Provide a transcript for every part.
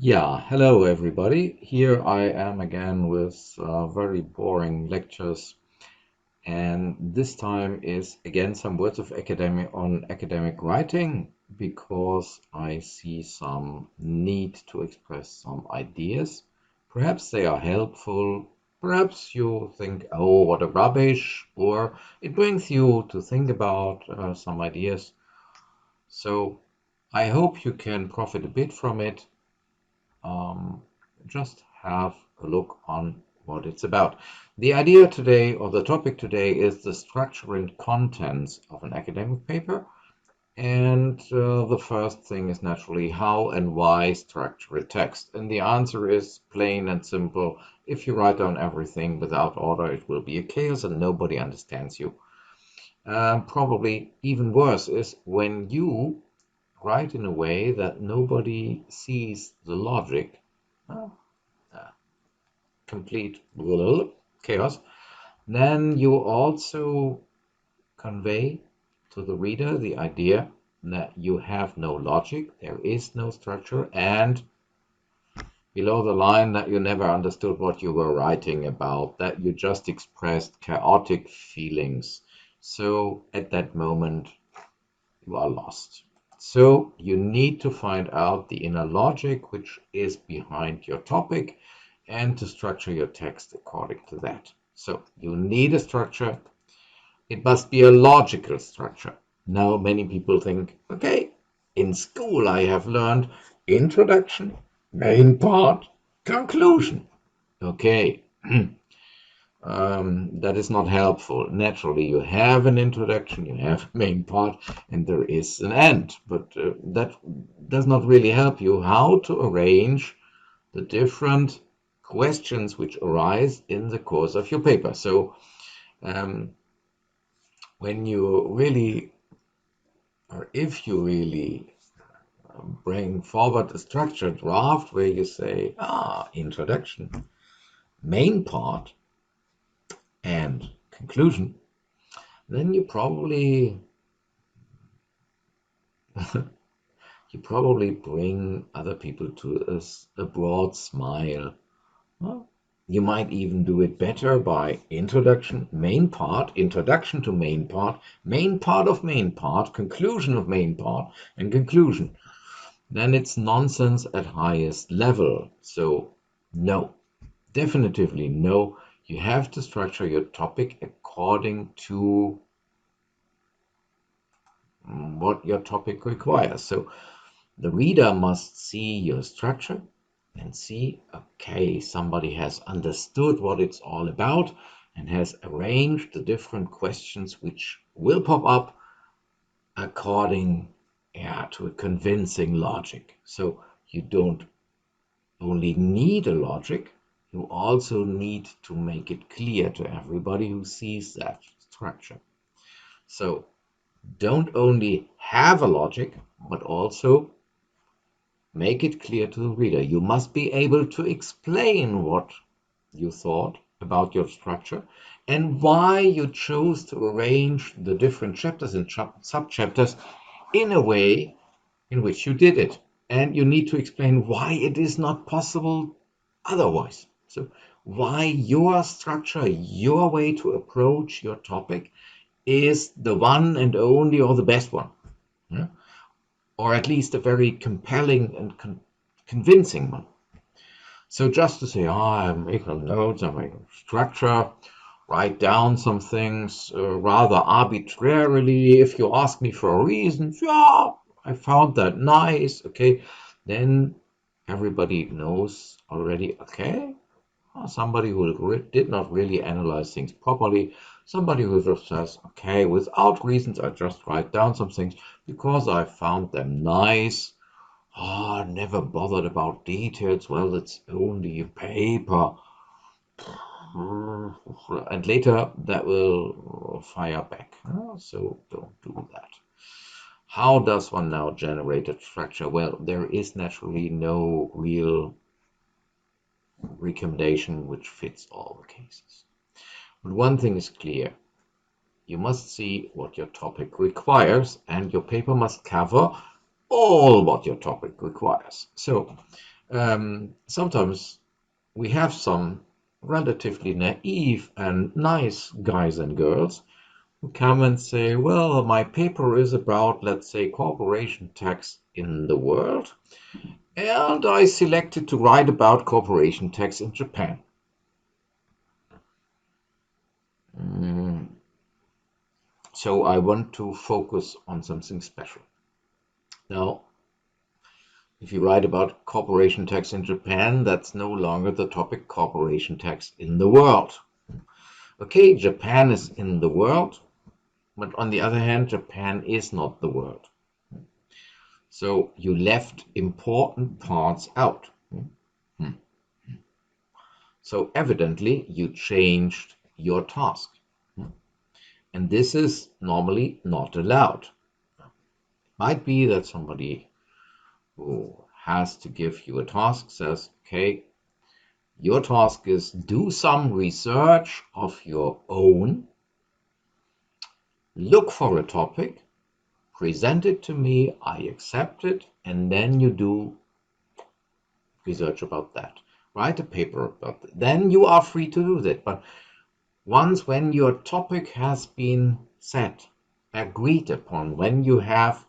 Yeah, hello everybody. Here I am again with very boring lectures, and this time is again some words of academic writing because I see some need to express some ideas. Perhaps they are helpful, perhaps you think, oh, what a rubbish, or it brings you to think about some ideas. So I hope you can profit a bit from it. um, just have a look on what it's about. The idea today, or the topic today, is the structure and contents of an academic paper. And the first thing is naturally how and why structure a text. And the answer is plain and simple. If you write down everything without order, it will be a chaos and nobody understands you. Probably even worse is when you write in a way that nobody sees the logic. uh, Complete chaos, then you also convey to the reader the idea that you have no logic, there is no structure, and below the line that you never understood what you were writing about, that you just expressed chaotic feelings. So at that moment, you are lost. So you need to find out the inner logic which is behind your topic and to structure your text according to that. So you need a structure. It must be a logical structure. Now, many people think, okay, in school I have learned introduction, main part, conclusion. Okay, that is not helpful. Naturally, you have an introduction, you have a main part, and there is an end. But that does not really help you how to arrange the different questions which arise in the course of your paper. So um, when you really, or if you really bring forward a structured draft where you say, introduction, main part, and conclusion, then you probably bring other people to a broad smile. Well, you might even do it better by introduction, main part, introduction to main part of main part, conclusion of main part, and conclusion. Then it's nonsense at highest level. So, no, definitively no. You have to structure your topic according to what your topic requires. So, the reader must see your structure and see, okay, somebody has understood what it's all about and has arranged the different questions which will pop up according, to a convincing logic. So you don't only need a logic, you also need to make it clear to everybody who sees that structure. So don't only have a logic, but also make it clear to the reader. You must be able to explain what you thought about your structure and why you chose to arrange the different chapters and sub-chapters in a way in which you did it. And you need to explain why it is not possible otherwise. So, why your structure, your way to approach your topic is the one and only or the best one. Yeah? Or at least a very compelling and convincing one. So just to say, I make some notes, I make a structure, write down some things rather arbitrarily. If you ask me for a reason, yeah, I found that nice. Okay, then everybody knows already. Okay, somebody who did not really analyze things properly, somebody who just says, okay, without reasons, I just write down some things because I found them nice. Never bothered about details. Well, it's only a paper. And later that will fire back. So don't do that. How does one now generate a structure? Well, there is naturally no real recommendation which fits all the cases. But one thing is clear. You must see what your topic requires, and your paper must cover all what your topic requires. So, Sometimes we have some relatively naive and nice guys and girls who come and say, well, my paper is about, let's say, corporation tax in the world, and I selected to write about corporation tax in Japan. So I want to focus on something special. Now, if you write about corporation tax in Japan, that's no longer the topic corporation tax in the world. Okay, Japan is in the world, but on the other hand, Japan is not the world. So you left important parts out. So evidently you changed your task. And this is normally not allowed. Might be that somebody who has to give you a task says, okay, your task is do some research of your own, look for a topic, present it to me, I accept it, and then you do research about that. Write a paper about that. Then you are free to do that. But once when your topic has been set, agreed upon, when you have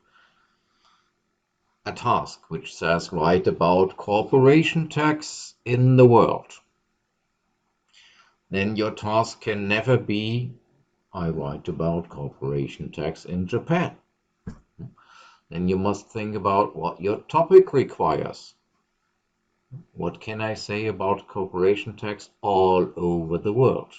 a task which says write about corporation tax in the world, then your task can never be I write about corporation tax in Japan. Then you must think about what your topic requires. What can I say about corporation tax all over the world?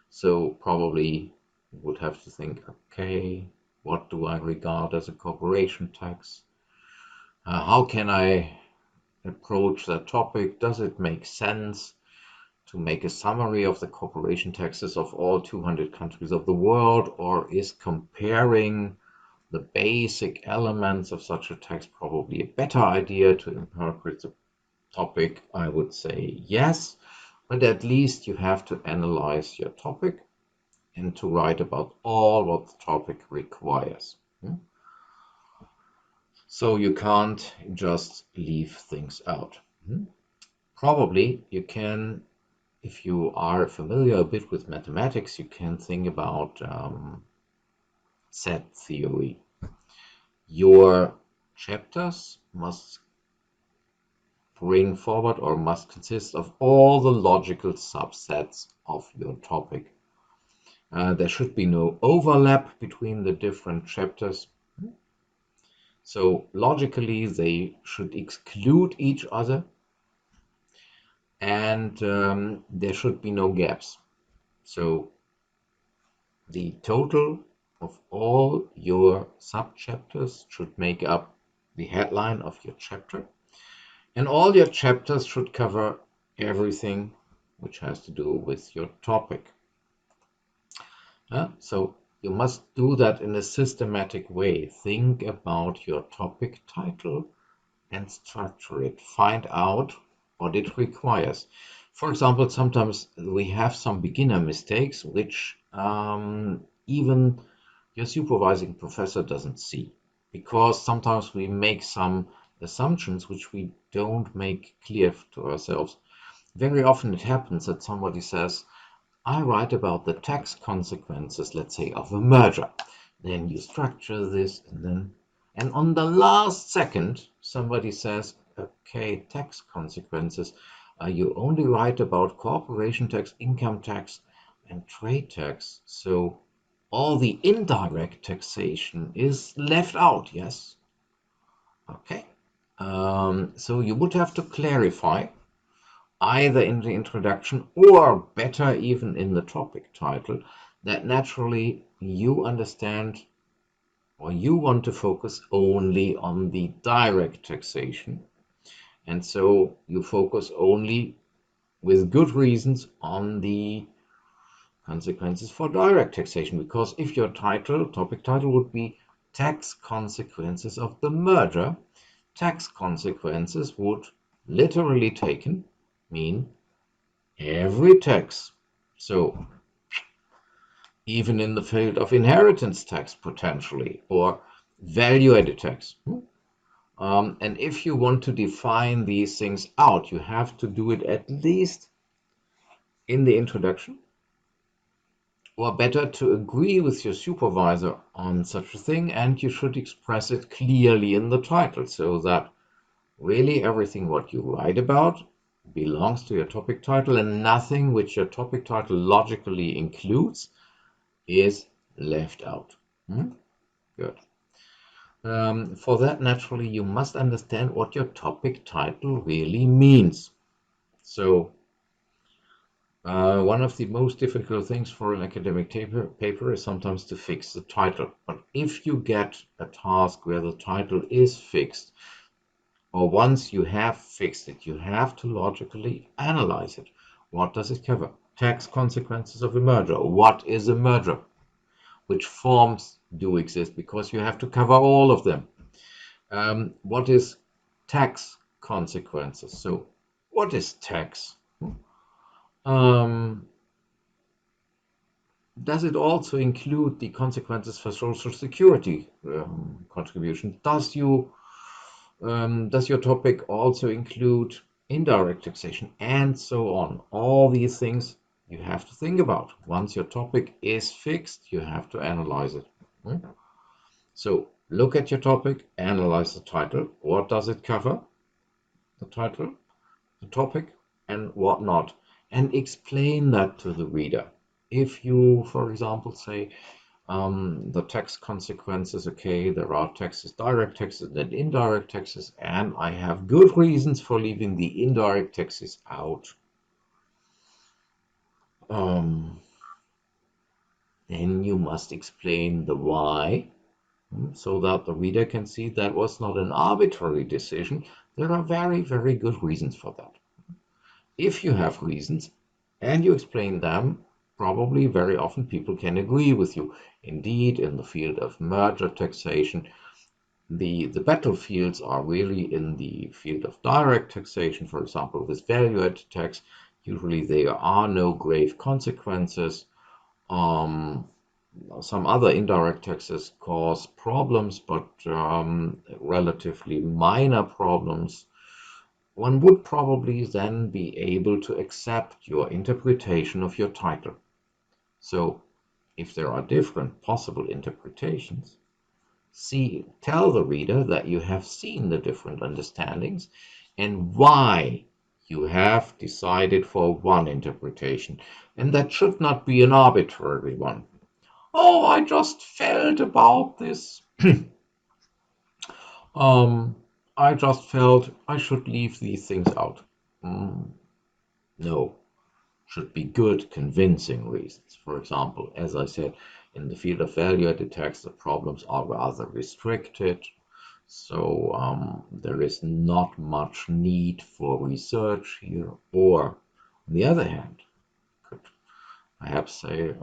So probably you would have to think, okay, what do I regard as a corporation tax? How can I approach that topic? Does it make sense to make a summary of the corporation taxes of all 200 countries of the world, or is comparing the basic elements of such a tax probably a better idea to interpret the topic? I would say yes, but at least you have to analyze your topic and to write about all what the topic requires. So you can't just leave things out. Probably you can, if you are familiar a bit with mathematics, you can think about set theory. Your chapters must bring forward or must consist of all the logical subsets of your topic. There should be no overlap between the different chapters. So logically, they should exclude each other, and there should be no gaps. So the total of all your subchapters should make up the headline of your chapter, and all your chapters should cover everything which has to do with your topic. So you must do that in a systematic way. Think about your topic title and structure it. Find out what it requires. For example, sometimes we have some beginner mistakes which even your supervising professor doesn't see, because sometimes we make some assumptions which we don't make clear to ourselves. Very often it happens that somebody says, I write about the tax consequences, let's say, of a merger. Then you structure this, and on the last second, somebody says, okay, tax consequences. You only write about corporation tax, income tax, and trade tax. So all the indirect taxation is left out, yes? Okay. So you would have to clarify either in the introduction or better even in the topic title that naturally you understand or you want to focus only on the direct taxation, and so you focus only with good reasons on the consequences for direct taxation, because if your topic title would be tax consequences of the merger, tax consequences would literally taken mean every tax. So even in the field of inheritance tax potentially, or value-added tax, And if you want to define these things out, you have to do it at least in the introduction, or better, to agree with your supervisor on such a thing, and you should express it clearly in the title so that really everything what you write about belongs to your topic title, and nothing which your topic title logically includes is left out. Good. For that, naturally, you must understand what your topic title really means. So, one of the most difficult things for an academic paper is sometimes to fix the title. But if you get a task where the title is fixed, or once you have fixed it, you have to logically analyze it. What does it cover? Tax consequences of a merger. What is a merger? Which forms do exist? Because you have to cover all of them. What is tax consequences? So, what is tax? Does it also include the consequences for Social Security contribution? Does your topic also include indirect taxation, and so on? All these things you have to think about. Once your topic is fixed, you have to analyze it. So look at your topic, analyze the title. What does it cover? The title, the topic, and what not, and explain that to the reader. If you, for example, say the tax consequences, okay, there are taxes, direct taxes and indirect taxes, and I have good reasons for leaving the indirect taxes out, then you must explain the why, so that the reader can see that was not an arbitrary decision. There are very, very good reasons for that. If you have reasons and you explain them, probably very often people can agree with you. Indeed, in the field of merger taxation, the battlefields are really in the field of direct taxation. For example, with value-added tax, usually there are no grave consequences. Some other indirect taxes cause problems, but relatively minor problems. One would probably then be able to accept your interpretation of your title. So, if there are different possible interpretations, tell the reader that you have seen the different understandings and why you have decided for one interpretation. And that should not be an arbitrary one. Oh, I just felt about this. I just felt I should leave these things out. No, should be good, convincing reasons. For example, as I said, in the field of value-added tax, the problems are rather restricted. So there is not much need for research here. Or, on the other hand, could perhaps say,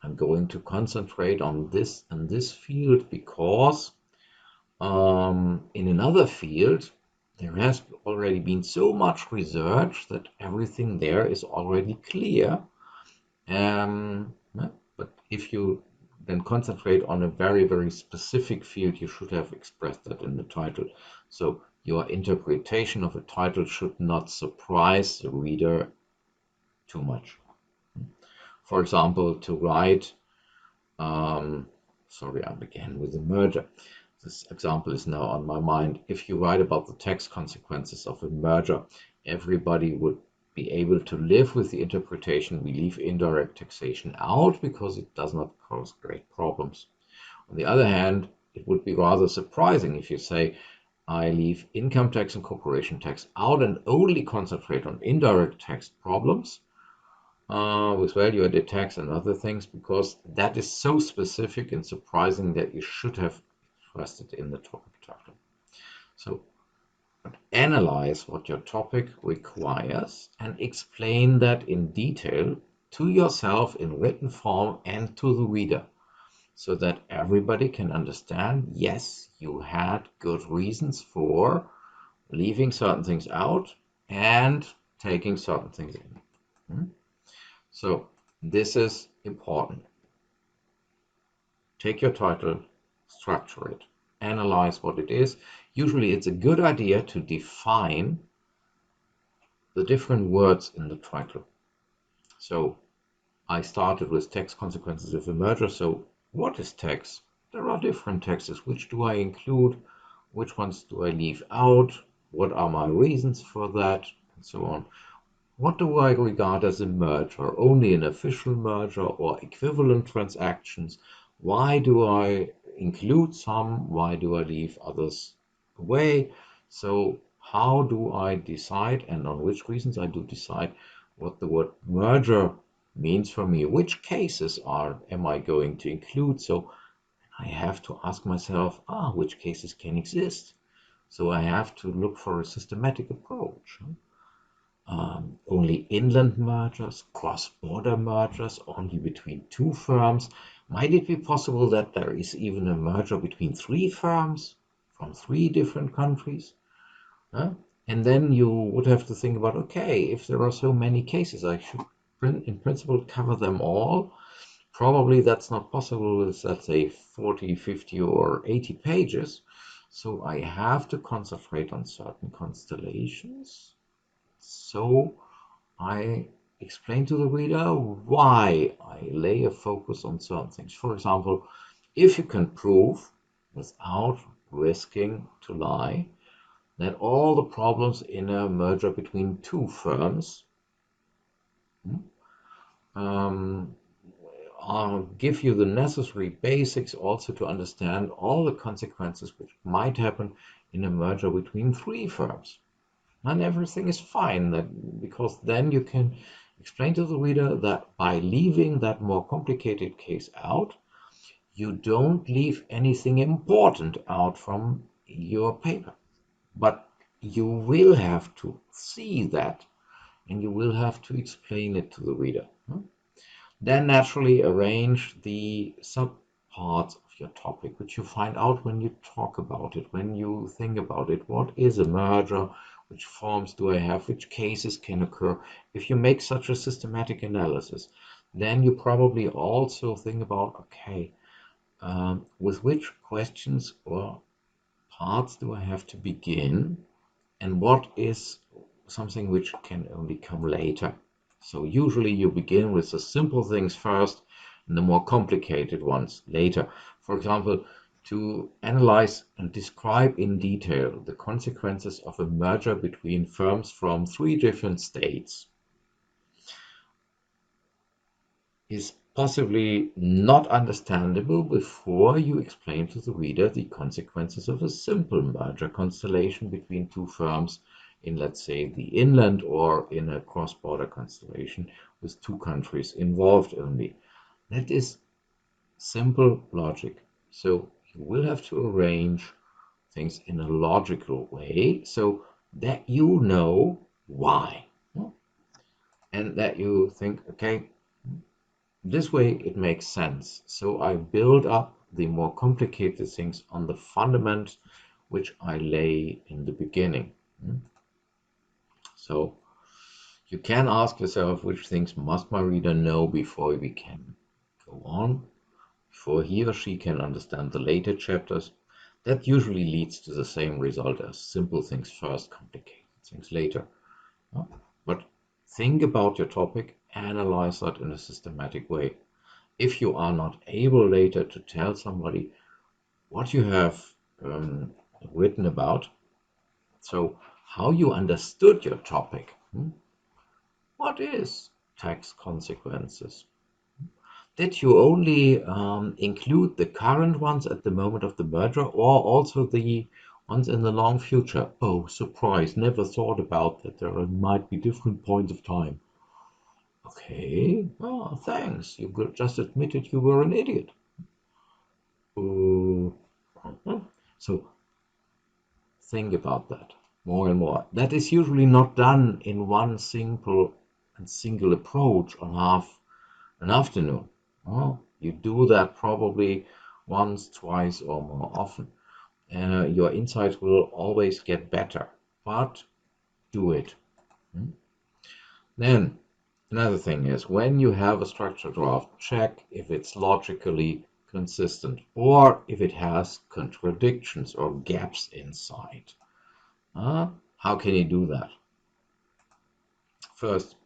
I'm going to concentrate on this and this field because in another field, there has already been so much research that everything there is already clear. But if you then concentrate on a very, very specific field, you should have expressed that in the title. So your interpretation of a title should not surprise the reader too much. For example, to write, sorry, I began with a merger. This example is now on my mind. If you write about the tax consequences of a merger, everybody would be able to live with the interpretation, we leave indirect taxation out because it does not cause great problems. On the other hand, it would be rather surprising if you say, I leave income tax and corporation tax out and only concentrate on indirect tax problems with value-added tax and other things, because that is so specific and surprising that you should have expressed it in the topic title. So analyze what your topic requires and explain that in detail to yourself in written form and to the reader, so that everybody can understand, yes, you had good reasons for leaving certain things out and taking certain things in. So this is important. Take your title, structure it, analyze what it is. Usually it's a good idea to define the different words in the title. So I started with tax consequences of a merger. So what is tax? There are different taxes. Which do I include? Which ones do I leave out? What are my reasons for that? And so on. What do I regard as a merger? Only an official merger or equivalent transactions? Why do I include some? Why do I leave others away? So how do I decide, and on which reasons I do decide what the word merger means for me? Which cases am I going to include? So I have to ask myself, which cases can exist? So I have to look for a systematic approach. Only inland mergers, cross-border mergers, only between two firms. Might it be possible that there is even a merger between three firms from three different countries? Huh? And then you would have to think about, okay, if there are so many cases, I should, in principle, cover them all. Probably that's not possible with, let's say, 40, 50, or 80 pages. So I have to concentrate on certain constellations. So I explain to the reader why I lay a focus on certain things. For example, if you can prove, without risking to lie, that all the problems in a merger between two firms give you the necessary basics also to understand all the consequences which might happen in a merger between three firms. And everything is fine, because then you can explain to the reader that by leaving that more complicated case out, you don't leave anything important out from your paper. But you will have to see that, and you will have to explain it to the reader. Then naturally arrange the subparts of your topic, which you find out when you talk about it, when you think about it. What is a merger? Which forms do I have? Which cases can occur? If you make such a systematic analysis, then you probably also think about, okay, with which questions or parts do I have to begin? And what is something which can only come later? So usually you begin with the simple things first and the more complicated ones later. For example, to analyze and describe in detail the consequences of a merger between firms from three different states is possibly not understandable before you explain to the reader the consequences of a simple merger constellation between two firms in, let's say, the inland or in a cross-border constellation with two countries involved only. That is simple logic. So you will have to arrange things in a logical way so that you know why. And that you think, okay, this way it makes sense. So I build up the more complicated things on the fundament which I lay in the beginning. So you can ask yourself, which things must my reader know before we can go on, before he or she can understand the later chapters. That usually leads to the same result as simple things first, complicated things later. But think about your topic, analyze that in a systematic way. If you are not able later to tell somebody what you have written about, so how you understood your topic, what is tax consequences? Did you only include the current ones at the moment of the merger, or also the ones in the long future? Oh, surprise, never thought about that there might be different points of time. Okay, oh, thanks. You just admitted you were an idiot. So think about that more and more. That is usually not done in one single approach on half an afternoon. You do that probably once, twice, or more often. Your insights will always get better, but do it. Then another thing is, when you have a structured draft, check if it's logically consistent, or if it has contradictions or gaps inside. How can you do that? First,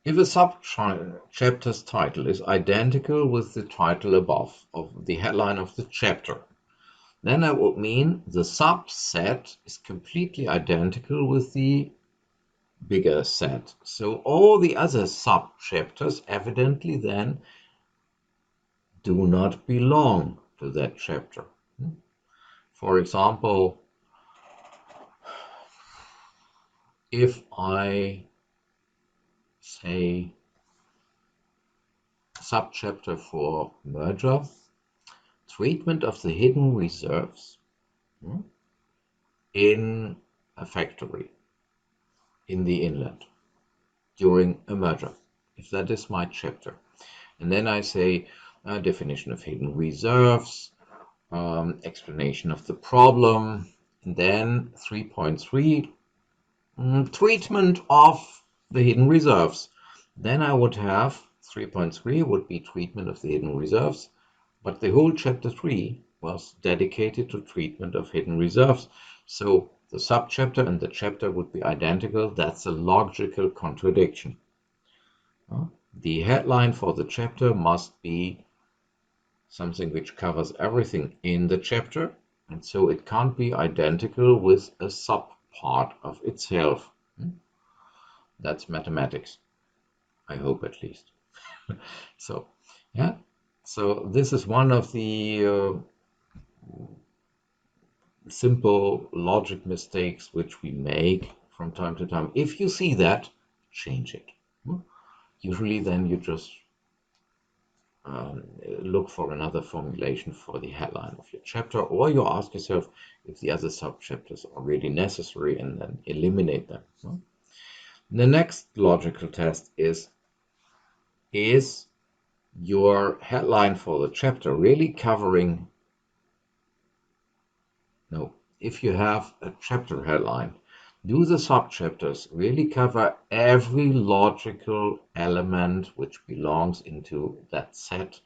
if a sub-chapter's title is identical with the title above of the headline of the chapter, then that would mean the subset is completely identical with the bigger set. So all the other sub-chapters evidently then do not belong to that chapter. For example, if I say subchapter for merger, treatment of the hidden reserves in a factory in the inland during a merger, if that is my chapter. And then I say definition of hidden reserves, explanation of the problem, and then 3.3, treatment of the hidden reserves. Then I would have 3.3 would be treatment of the hidden reserves, but the whole chapter 3 was dedicated to treatment of hidden reserves. So the subchapter and the chapter would be identical. That's a logical contradiction. The headline for the chapter must be something which covers everything in the chapter, and so it can't be identical with a subpart of itself. That's mathematics, I hope at least. So, yeah. So this is one of the simple logic mistakes which we make from time to time. If you see that, change it. Usually then you just look for another formulation for the headline of your chapter, or you ask yourself if the other subchapters are really necessary and then eliminate them. The next logical test is your headline for the chapter really covering? No, if you have a chapter headline, do the subchapters really cover every logical element which belongs into that set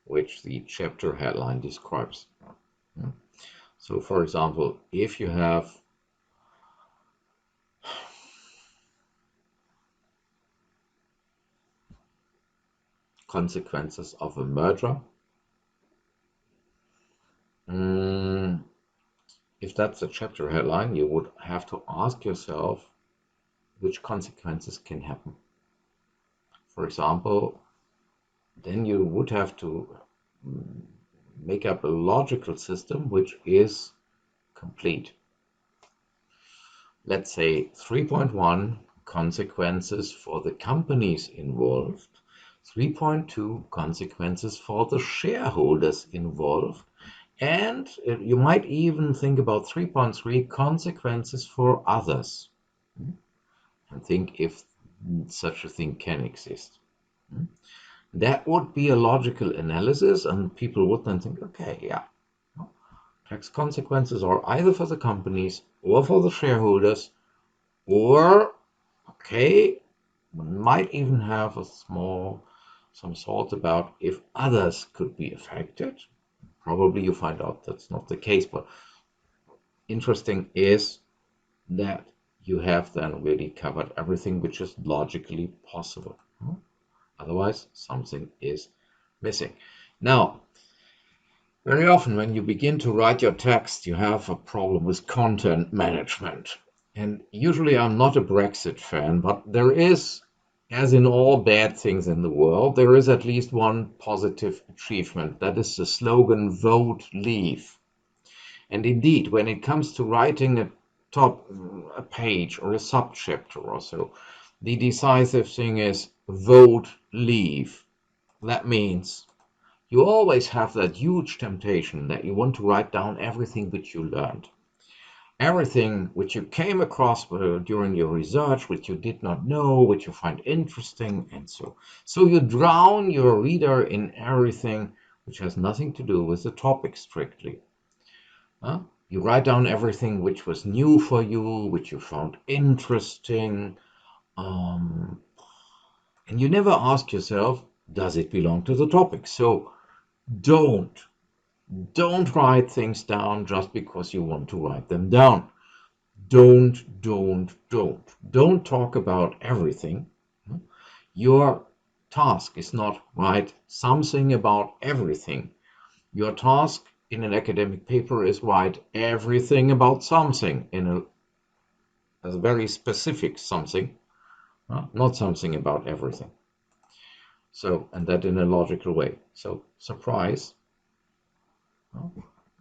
which the chapter headline describes? So, for example, if you have consequences of a merger, if that's a chapter headline, you would have to ask yourself which consequences can happen. For example, then you would have to make up a logical system which is complete. Let's say 3.1 consequences for the companies involved, 3.2 consequences for the shareholders involved, and you might even think about 3.3 consequences for others, and think if such a thing can exist. That would be a logical analysis, and people would then think, okay, yeah, tax consequences are either for the companies or for the shareholders, or, okay, one might even have some thoughts about if others could be affected. Probably you find out that's not the case, but interesting is that you have then really covered everything which is logically possible. Otherwise, something is missing. Now, very often when you begin to write your text, you have a problem with content management. And usually I'm not a Brexit fan, but there is, as in all bad things in the world, there is at least one positive achievement. That is the slogan, "Vote Leave." And indeed, when it comes to writing a page or a subchapter or so, the decisive thing is vote leave. That means you always have that huge temptation that you want to write down everything which you learned, everything which you came across during your research, which you did not know, which you find interesting, and so you drown your reader in everything which has nothing to do with the topic strictly. You write down everything which was new for you, which you found interesting, and you never ask yourself, does it belong to the topic? So Don't. Don't write things down just because you want to write them down. Don't talk about everything. Your task is not write something about everything. Your task in an academic paper is write everything about something in a very specific something, not something about everything. So, and that in a logical way. So, surprise,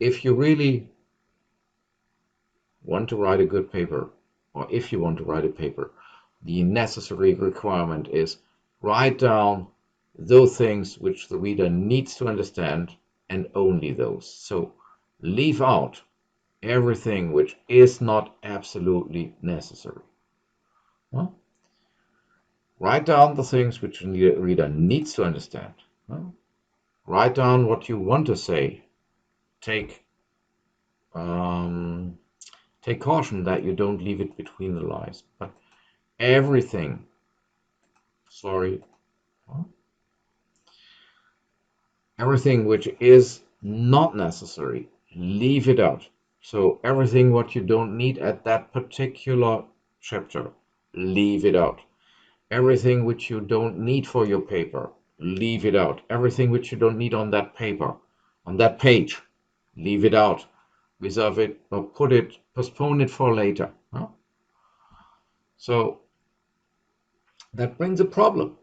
if you really want to write a good paper, or if you want to write a paper, the necessary requirement is write down those things which the reader needs to understand and only those. So leave out everything which is not absolutely necessary. Huh? Write down the things which the reader needs to understand. Huh? Write down what you want to say. Take um, take caution that you don't leave it between the lines. But everything, sorry, everything which is not necessary, leave it out. So everything what you don't need at that particular chapter, leave it out. Everything which you don't need for your paper, leave it out. Everything which you don't need on that paper, on that page, leave it out. Reserve it or put it, postpone it for later. Huh? So that brings a problem.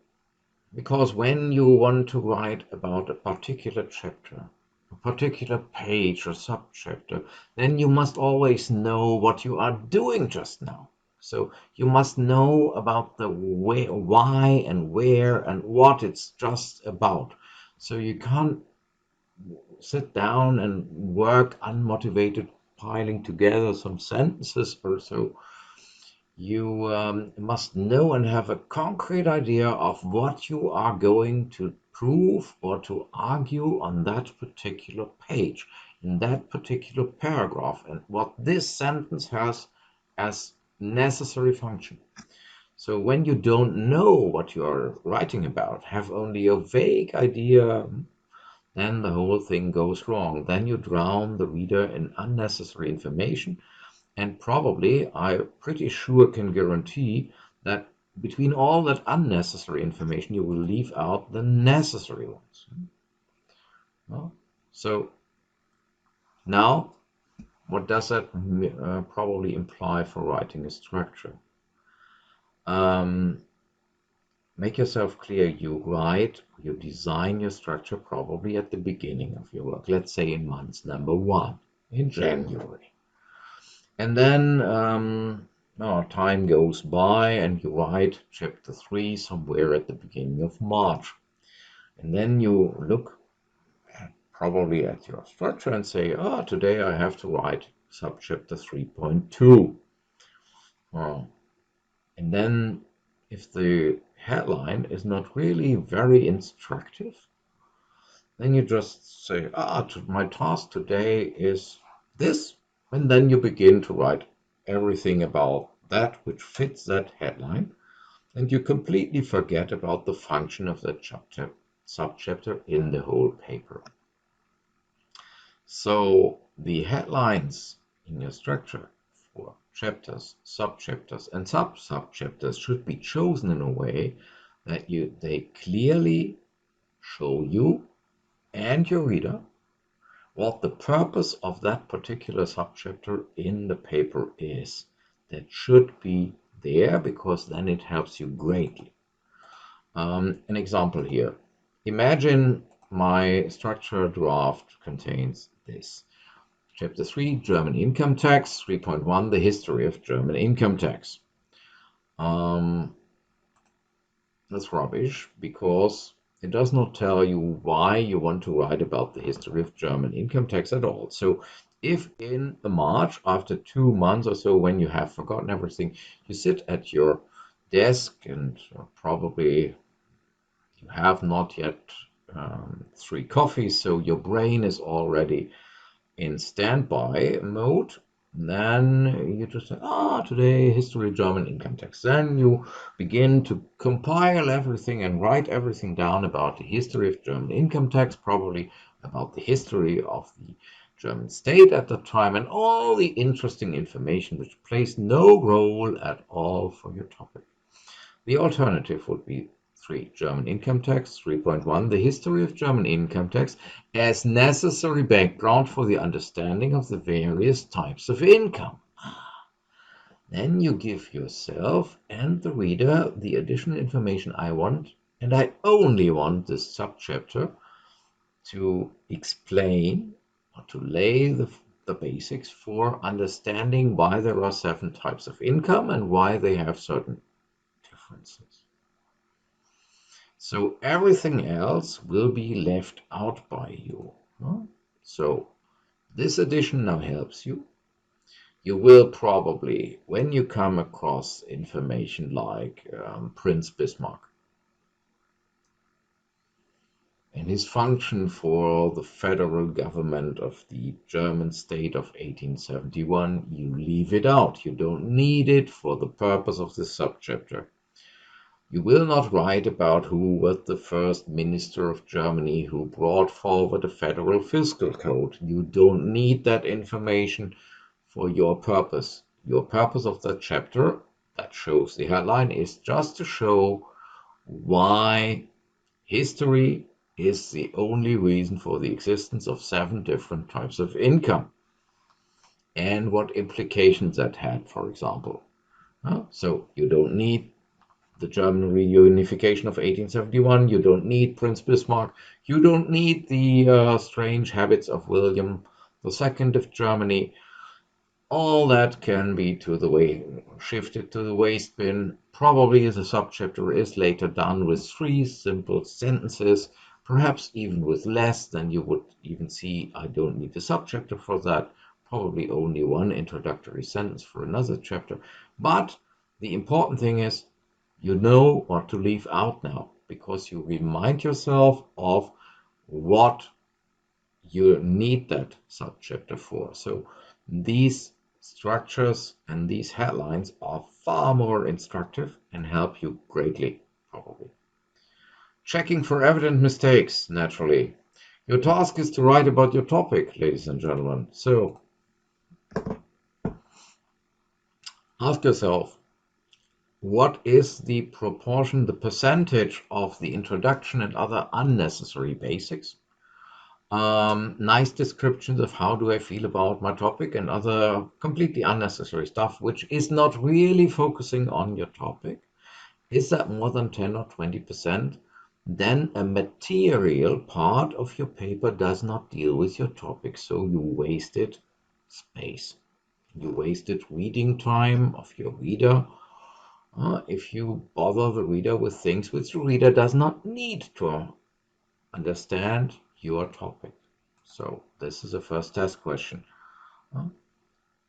Because when you want to write about a particular chapter, a particular page or subchapter, then you must always know what you are doing just now. So you must know about the why and where and what it's just about. So you can't sit down and work unmotivated, piling together some sentences or so. You must know and have a concrete idea of what you are going to prove or to argue on that particular page, in that particular paragraph, and what this sentence has as necessary function. So when you don't know what you are writing about, have only a vague idea, then the whole thing goes wrong. Then you drown the reader in unnecessary information. And probably, I'm pretty sure can guarantee that between all that unnecessary information, you will leave out the necessary ones. Well, so now, what does that probably imply for writing a structure? Make yourself clear. You design your structure probably at the beginning of your work. Let's say in month number 1, in January. And then time goes by and you write chapter 3 somewhere at the beginning of March. And then you look probably at your structure and say, today I have to write subchapter 3.2. And then if the headline is not really very instructive, then you just say, my task today is this. And then you begin to write everything about that which fits that headline. And you completely forget about the function of that subchapter in the whole paper. So the headlines in your structure for chapters, subchapters, and subchapters should be chosen in a way that they clearly show you and your reader what the purpose of that particular subchapter in the paper is. That should be there because then it helps you greatly. An example here. Imagine my structure draft contains this. Chapter 3, German income tax. 3.1, the history of German income tax. That's rubbish because it does not tell you why you want to write about the history of German income tax at all. So if in March, after 2 months or so, when you have forgotten everything, you sit at your desk and probably you have not yet 3 coffees, so your brain is already in standby mode, then you just say, today, history of German income tax. Then you begin to compile everything and write everything down about the history of German income tax, probably about the history of the German state at the time and all the interesting information which plays no role at all for your topic. The alternative would be 3. German income tax. 3.1. The history of German income tax as necessary background for the understanding of the various types of income. Then you give yourself and the reader the additional information I want, and I only want this subchapter to explain or to lay the basics for understanding why there are 7 types of income and why they have certain differences. So everything else will be left out by you. So this edition now helps you. You will probably, when you come across information like Prince Bismarck and his function for the federal government of the German state of 1871, you leave it out. You don't need it for the purpose of this subchapter. You will not write about who was the first minister of Germany who brought forward a federal fiscal code. You don't need that information for your purpose. Your purpose of that chapter, that shows the headline, is just to show why history is the only reason for the existence of 7 different types of income and what implications that had, for example. So you don't need the German reunification of 1871, you don't need Prince Bismarck, you don't need the strange habits of William II of Germany. All that can be shifted to the waste bin. Probably the subchapter is later done with 3 simple sentences, perhaps even with less than you would even see. I don't need a subchapter for that, probably only 1 introductory sentence for another chapter. But the important thing is you know what to leave out now, because you remind yourself of what you need that subchapter for. So these structures and these headlines are far more instructive and help you greatly, probably. Checking for evident mistakes, naturally. Your task is to write about your topic, ladies and gentlemen. So ask yourself, what is the proportion, the percentage of the introduction and other unnecessary basics? Nice descriptions of how do I feel about my topic and other completely unnecessary stuff, which is not really focusing on your topic. Is that more than 10 or 20%? Then a material part of your paper does not deal with your topic, so you wasted space. You wasted reading time of your reader. If you bother the reader with things which the reader does not need to understand your topic. So this is a first test question.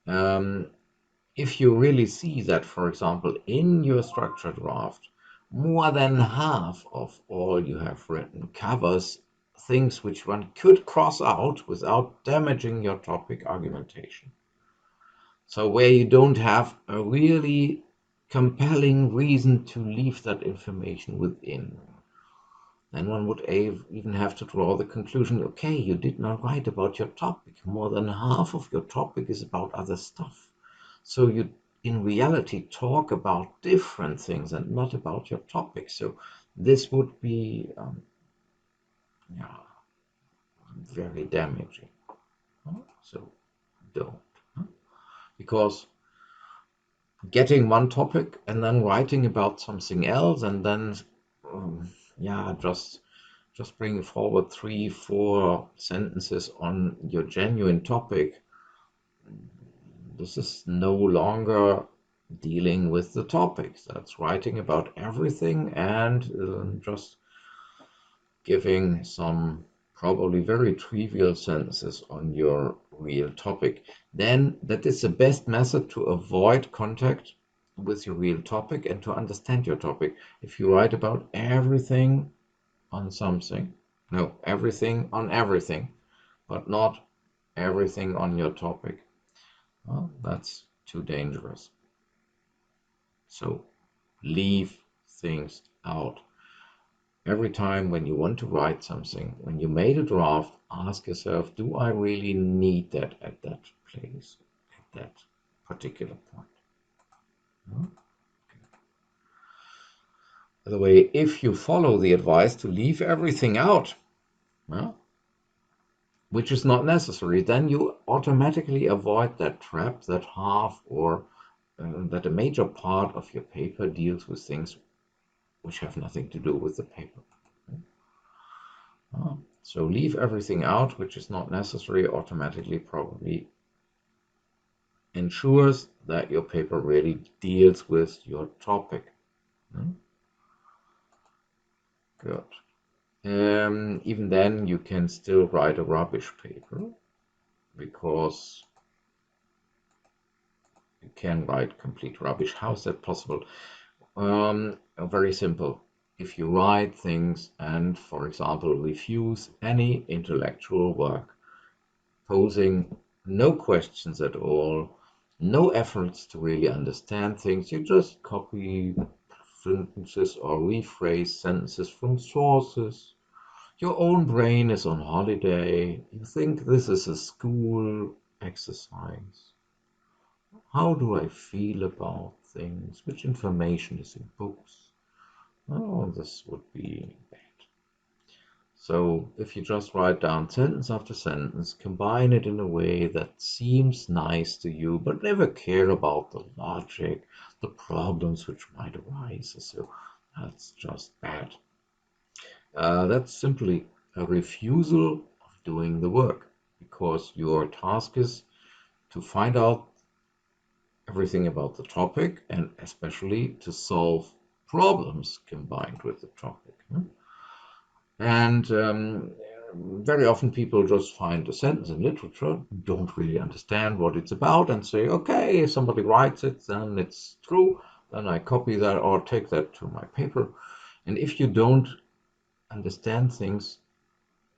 If you really see that, for example, in your structure draft, more than half of all you have written covers things which one could cross out without damaging your topic argumentation. So where you don't have a really compelling reason to leave that information within, then one would even have to draw the conclusion, okay, you did not write about your topic. More than half of your topic is about other stuff. So you, in reality, talk about different things and not about your topic. So this would be very damaging. So don't. Because getting one topic and then writing about something else and then just bring forward 3-4 sentences on your genuine topic, this is no longer dealing with the topics. That's writing about everything and just giving some probably very trivial sentences on your real topic. Then that is the best method to avoid contact with your real topic and to understand your topic. If you write about everything on something, no, everything on everything, but not everything on your topic, well, that's too dangerous. So leave things out. every time when you want to write something, when you made a draft, ask yourself, do I really need that at that place, at that particular point? Hmm? By the way, if you follow the advice to leave everything out, well, which is not necessary, then you automatically avoid that trap that half or that a major part of your paper deals with things which have nothing to do with the paper. So leave everything out which is not necessary automatically probably ensures that your paper really deals with your topic. Good. Even then you can still write a rubbish paper because you can write complete rubbish. How is that possible? Very simple. If you write things and, for example, refuse any intellectual work, posing no questions at all, no efforts to really understand things, you just copy sentences or rephrase sentences from sources. Your own brain is on holiday. You think this is a school exercise. How do I feel about things? Which information is in books? Oh, this would be bad. So if you just write down sentence after sentence, combine it in a way that seems nice to you, but never care about the logic, the problems which might arise. So that's just bad. That's simply a refusal of doing the work because your task is to find out everything about the topic and especially to solve problems combined with the topic. And very often people just find a sentence in literature, don't really understand what it's about, and say, okay, if somebody writes it, then it's true. Then I copy that or take that to my paper. And if you don't understand things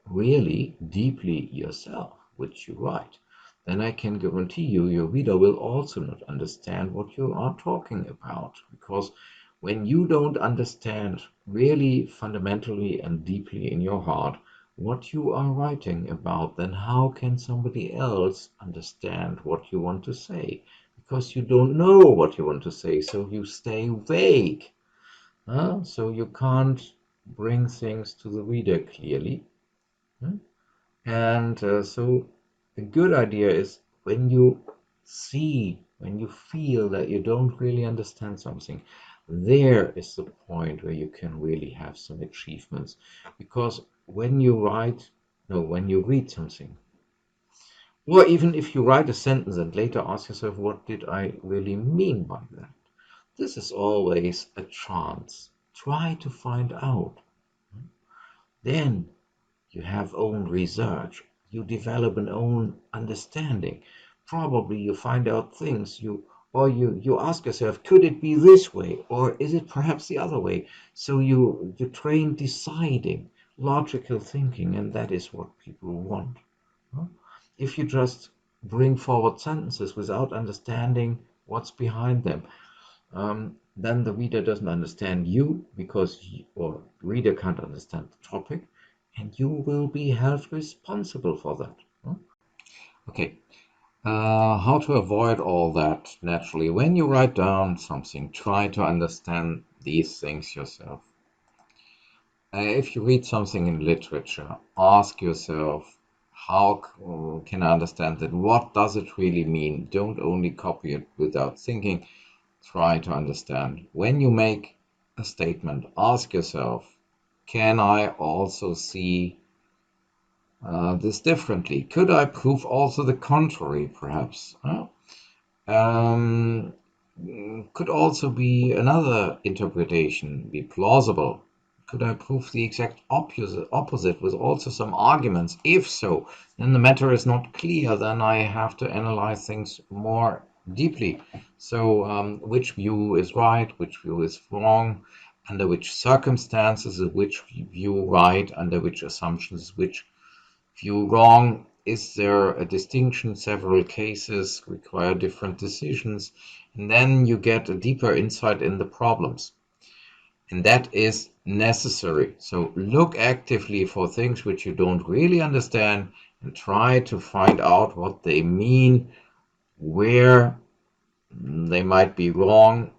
really deeply yourself, which you write, then I can guarantee you your reader will also not understand what you are talking about. Because when you don't understand really fundamentally and deeply in your heart what you are writing about, then how can somebody else understand what you want to say? Because you don't know what you want to say, so you stay vague. So you can't bring things to the reader clearly. And so a good idea is when you see, when you feel that you don't really understand something, there is the point where you can really have some achievements. Because when you write, no, when you read something, or even if you write a sentence and later ask yourself, what did I really mean by that? This is always a chance. Try to find out. Then you have own research, you develop an own understanding. Probably you find out things you ask yourself, could it be this way or is it perhaps the other way? So you train deciding, logical thinking, and that is what people want. If you just bring forward sentences without understanding what's behind them, then the reader doesn't understand you because or reader can't understand the topic, and you will be held responsible for that. Okay, how to avoid all that naturally? When you write down something, try to understand these things yourself. If you read something in literature, ask yourself, how can I understand that? What does it really mean? Don't only copy it without thinking. Try to understand. When you make a statement, ask yourself, can I also see this differently? Could I prove also the contrary, perhaps? Um, could also be another interpretation, be plausible. Could I prove the exact opposite with also some arguments? If so, then the matter is not clear. Then I have to analyze things more deeply. So, which view is right, which view is wrong, under which circumstances is which view right, under which assumptions which view wrong? Is there a distinction? Several cases require different decisions, and then you get a deeper insight in the problems. And that is necessary. So look actively for things which you don't really understand and try to find out what they mean, where they might be wrong,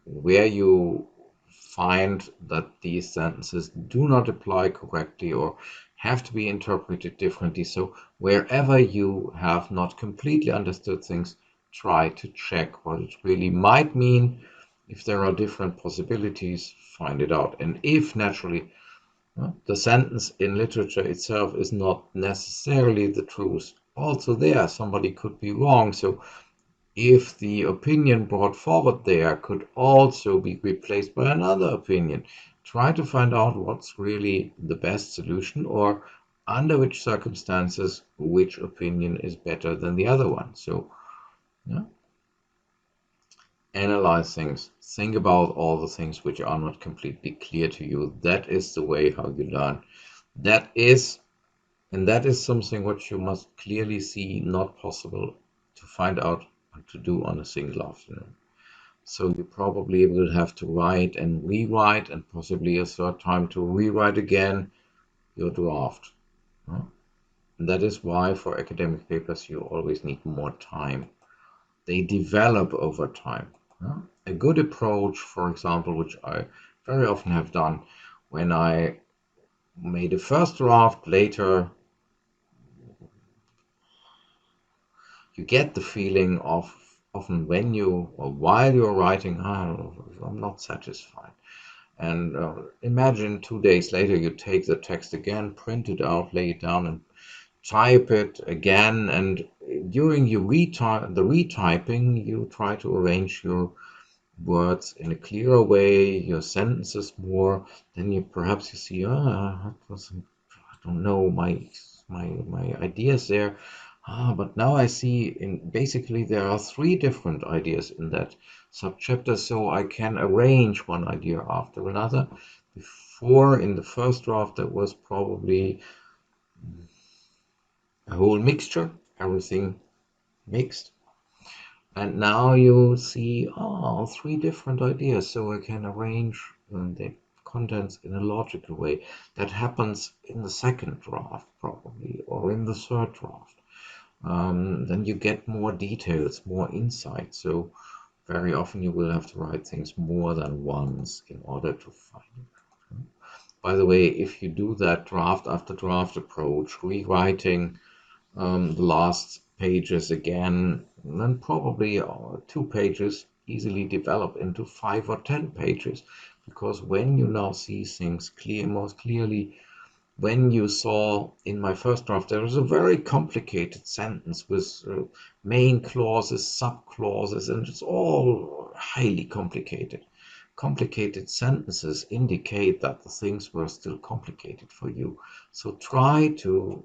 where you find that these sentences do not apply correctly or have to be interpreted differently. So wherever you have not completely understood things, try to check what it really might mean. If there are different possibilities, find it out. And if naturally the sentence in literature itself is not necessarily the truth, also there somebody could be wrong. So if the opinion brought forward there could also be replaced by another opinion, try to find out what's really the best solution, or under which circumstances which opinion is better than the other one. So yeah, analyze things, think about all the things which are not completely clear to you. That is the way how you learn. That is that is something which you must clearly see not possible to find out and to do on a single afternoon. So you probably will have to write and rewrite and possibly a third time to rewrite again your draft. And that is why for academic papers you always need more time. They develop over time. A good approach, for example, which I very often have done when I made a first draft, later you get the feeling of often when you or while you're writing, I'm not satisfied. And imagine 2 days later you take the text again, print it out, lay it down, and type it again. And during the retyping, you try to arrange your words in a clearer way, your sentences more. Then you see, that was, I don't know, my ideas there. But now I see basically there are three different ideas in that subchapter, so I can arrange one idea after another. Before, in the first draft, there was probably a whole mixture, everything mixed. And now you see, three different ideas, so I can arrange the contents in a logical way. That happens in the second draft, probably, or in the third draft. Then you get more details, more insight. So very often you will have to write things more than once in order to find it. By the way, if you do that draft after draft approach, rewriting the last pages again, then probably 2 pages easily develop into 5 or 10 pages, because when you now see things most clearly, when you saw in my first draft, there was a very complicated sentence with main clauses, sub-clauses, and it's all highly complicated. Complicated sentences indicate that the things were still complicated for you. So try to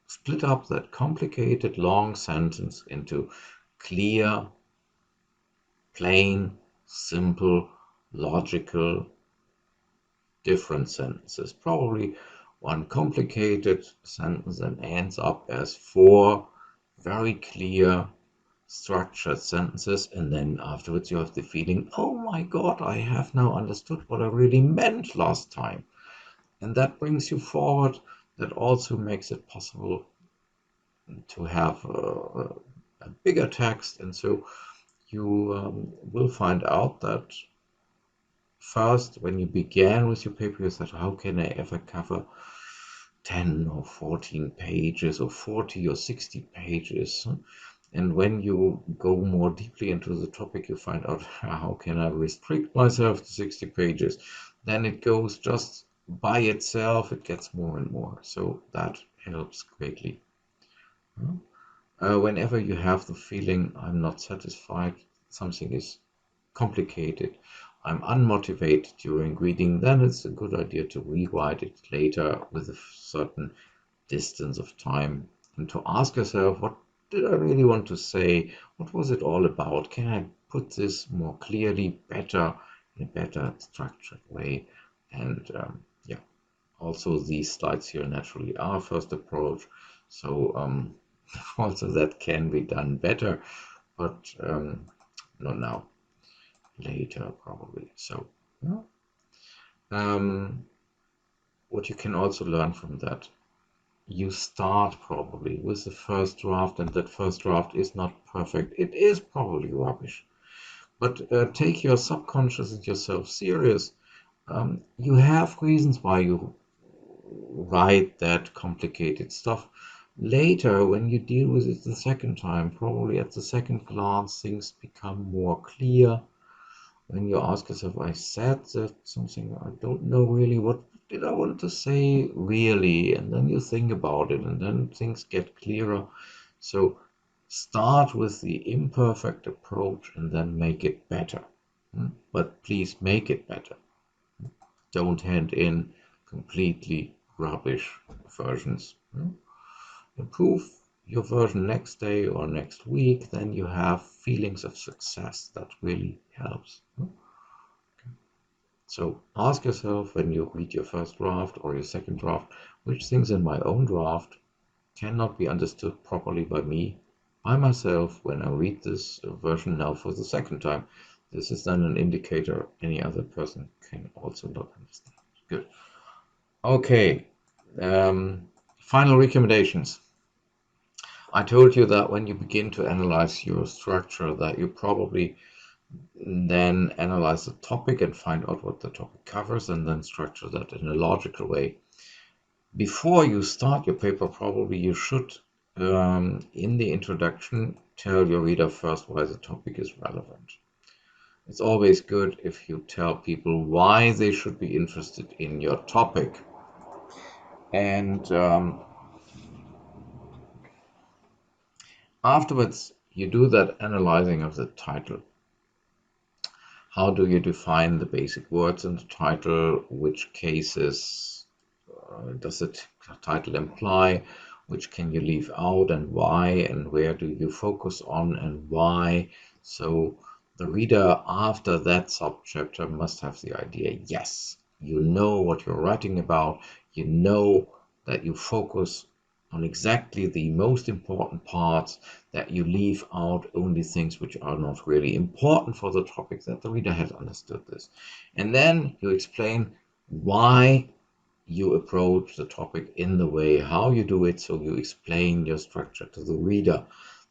split up that complicated long sentence into clear, plain, simple, logical, different sentences. Probably one complicated sentence and ends up as 4 very clear, structured sentences, and then afterwards you have the feeling, oh my God, I have now understood what I really meant last time. And that brings you forward. That also makes it possible to have a bigger text, and so you will find out that first, when you began with your paper, you said, how can I ever cover 10 or 14 pages or 40 or 60 pages? And when you go more deeply into the topic, you find out, how can I restrict myself to 60 pages? Then it goes just by itself, it gets more and more. So that helps greatly. Whenever you have the feeling, I'm not satisfied, something is complicated, I'm unmotivated during reading, then it's a good idea to rewrite it later with a certain distance of time and to ask yourself, what did I really want to say? What was it all about? Can I put this more clearly, better, in a better structured way? And yeah, also these slides here naturally are first approach. So also that can be done better, but not now, later probably. So Yeah? Um, what you can also learn from that, you start probably with the first draft, and that first draft is not perfect. It is probably rubbish. But take your subconscious and yourself serious. You have reasons why you write that complicated stuff. Later, when you deal with it the second time, probably at the second glance, things become more clear. When you ask yourself, I said that something, I don't know really what did I want to say really, and then you think about it, and then things get clearer. So start with the imperfect approach and then make it better. But please make it better. Don't hand in completely rubbish versions. Improve your version next day or next week, then you have feelings of success. That really helps. So ask yourself when you read your first draft or your second draft, which things in my own draft cannot be understood properly by me, by myself, when I read this version now for the second time. This is then an indicator any other person can also not understand. Good. Okay. Final recommendations. I told you that when you begin to analyze your structure, that you probably then analyze the topic and find out what the topic covers and then structure that in a logical way. Before you start your paper, probably you should, in the introduction, tell your reader first why the topic is relevant. It's always good if you tell people why they should be interested in your topic. And afterwards, you do that analyzing of the title. How do you define the basic words in the title? Which cases does the title imply? Which can you leave out and why? And where do you focus on and why? So the reader after that subchapter must have the idea, yes, you know what you're writing about, you know that you focus on exactly the most important parts, that you leave out only things which are not really important for the topic, that the reader has understood this. And then you explain why you approach the topic in the way, how you do it, so you explain your structure to the reader.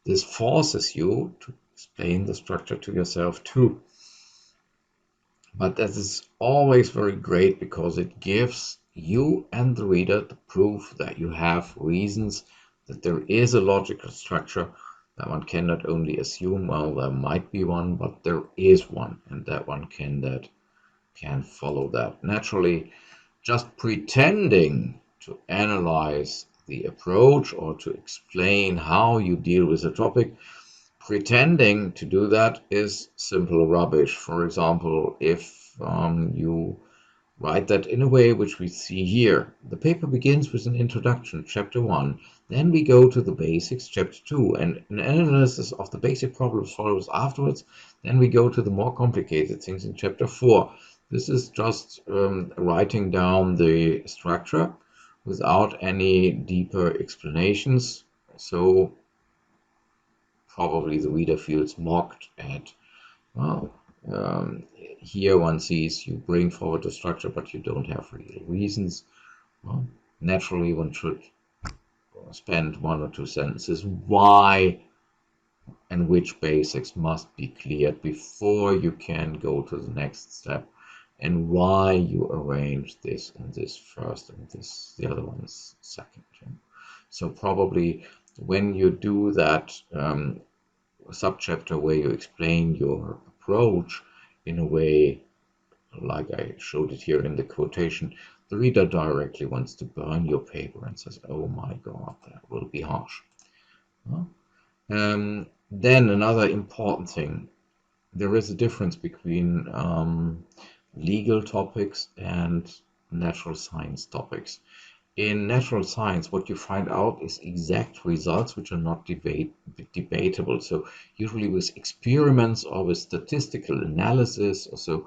This forces you to explain the structure to yourself too. But that is always very great because it gives you and the reader the proof that you have reasons, that there is a logical structure, that one cannot only assume, well, there might be one, but there is one, and that one can follow that. Naturally, just pretending to analyze the approach or to explain how you deal with a topic, pretending to do that is simple rubbish. For example, if you write that in a way which we see here, the paper begins with an introduction, chapter 1, then we go to the basics, chapter 2, and an analysis of the basic problems follows afterwards, then we go to the more complicated things in chapter 4. This is just writing down the structure without any deeper explanations. So probably the reader feels mocked at, well, here one sees you bring forward the structure, but you don't have real reasons. Well, naturally, one should spend one or two sentences why and which basics must be cleared before you can go to the next step, and why you arrange this and this first and this the other one is second. So probably when you do that subchapter where you explain your approach in a way like I showed it here in the quotation, the reader directly wants to burn your paper and says, oh my God, that will be harsh. Then another important thing, there is a difference between legal topics and natural science topics. In natural science, what you find out is exact results which are not debatable. So usually with experiments or with statistical analysis or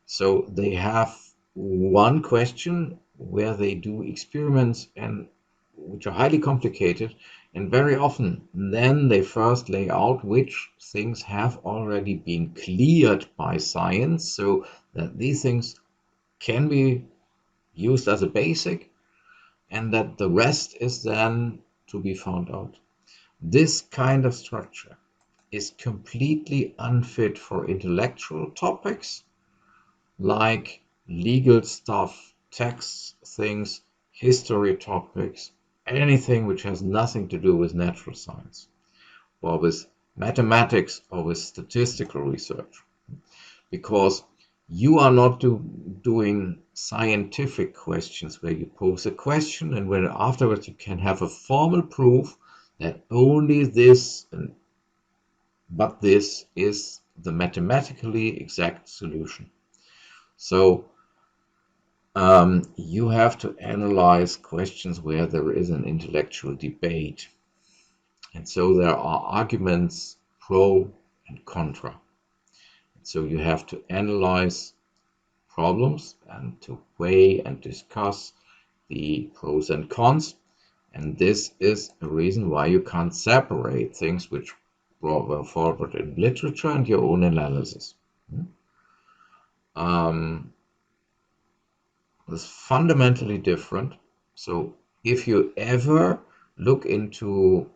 so they have one question where they do experiments and which are highly complicated, and very often then they first lay out which things have already been cleared by science, so that these things can be used as a basic and that the rest is then to be found out. This kind of structure is completely unfit for intellectual topics like legal stuff, tax things, history topics, anything which has nothing to do with natural science or with mathematics or with statistical research, because you are not doing scientific questions where you pose a question and when afterwards you can have a formal proof that only this but this is the mathematically exact solution. So you have to analyze questions where there is an intellectual debate. And so there are arguments pro and contra. So you have to analyze problems and to weigh and discuss the pros and cons. And this is a reason why you can't separate things which were forward in literature and your own analysis. It's fundamentally different. So if you ever look into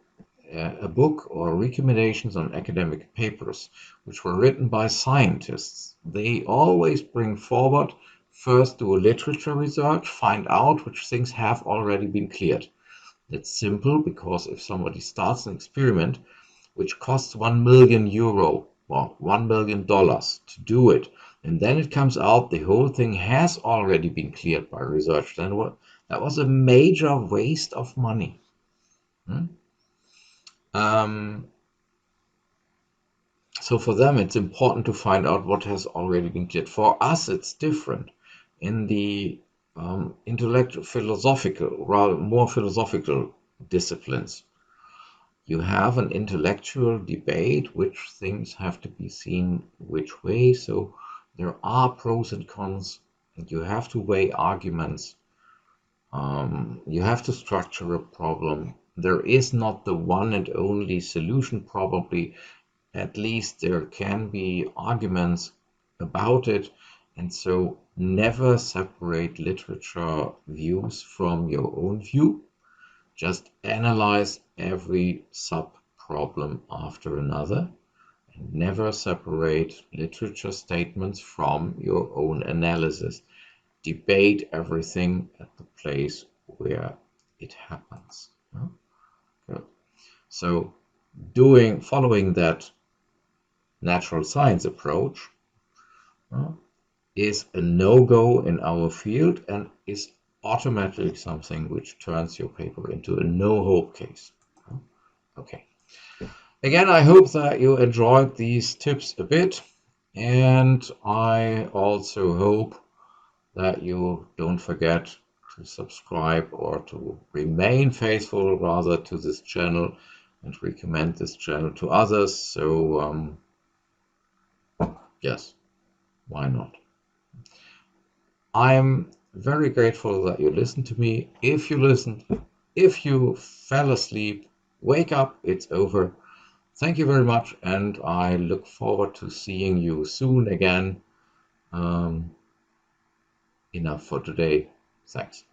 a book or recommendations on academic papers which were written by scientists, they always bring forward first do a literature research, find out which things have already been cleared. That's simple because if somebody starts an experiment which costs €1 million or $1 million to do it, and then it comes out the whole thing has already been cleared by research, then that was a major waste of money. So for them, it's important to find out what has already been cleared. For us, it's different. In the intellectual, philosophical, rather more philosophical disciplines, you have an intellectual debate which things have to be seen which way. So there are pros and cons, and you have to weigh arguments. You have to structure a problem. There is not the one and only solution, probably. At least there can be arguments about it. And so never separate literature views from your own view. Just analyze every sub-problem after another. And never separate literature statements from your own analysis. Debate everything at the place where it happens. Good. So following that natural science approach is a no-go in our field and is automatically something which turns your paper into a no-hope case. Okay. Again, I hope that you enjoyed these tips a bit, and I also hope that you don't forget to subscribe or to remain faithful rather to this channel and recommend this channel to others. So yes, why not? I'm very grateful that you listened to me. If you listened, if you fell asleep, wake up, it's over. Thank you very much, and I look forward to seeing you soon again. Enough for today. Thanks.